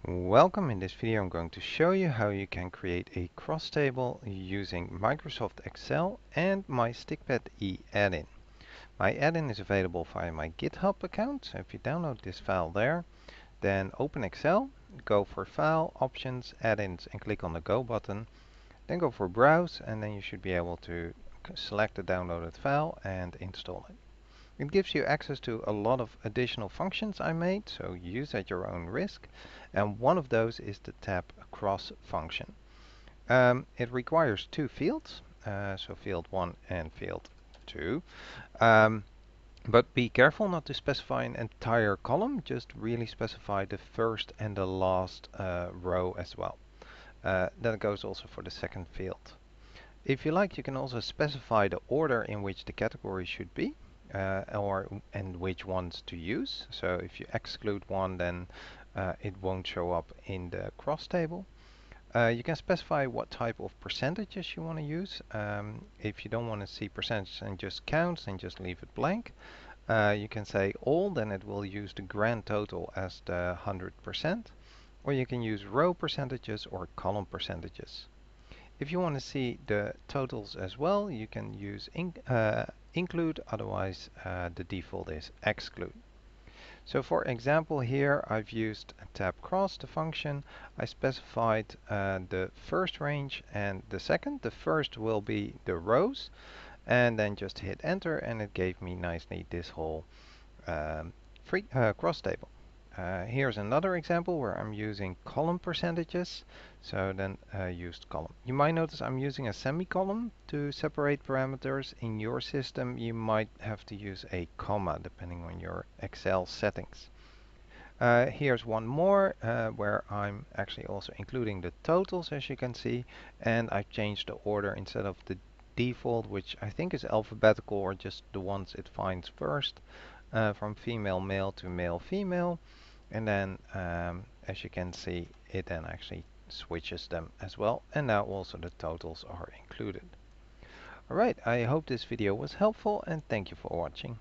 Welcome. In this video I'm going to show you how you can create a cross table using Microsoft Excel and my stikpetE add-in. My add-in is available via my GitHub account, so if you download this file there, then open Excel, go for File, Options, Add-ins and click on the Go button, then go for Browse and then you should be able to select the downloaded file and install it. It gives you access to a lot of additional functions I made, so use at your own risk. And one of those is the tab cross function. It requires two fields, so field 1 and field 2. But be careful not to specify an entire column, just really specify the first and the last row as well. That goes also for the second field. If you like, you can also specify the order in which the category should be. And which ones to use. So if you exclude one, then it won't show up in the cross table. You can specify what type of percentages you want to use. If you don't want to see percentages and just counts, then just leave it blank. You can say all, then it will use the grand total as the 100%. Or you can use row percentages or column percentages. If you want to see the totals as well, you can use include, otherwise the default is exclude. So for example here I've used tab cross, the function. I specified the first range and the second. The first will be the rows, and then just hit enter and it gave me nicely this whole cross table. Here's another example where I'm using column percentages. So then used column. You might notice I'm using a semicolon to separate parameters. In your system you might have to use a comma depending on your Excel settings. Here's one more where I'm actually also including the totals, as you can see, and I've changed the order instead of the default, which I think is alphabetical or just the ones it finds first, from female male to male female. And then as you can see, it then actually switches them as well, and now also the totals are included. Alright, I hope this video was helpful and thank you for watching.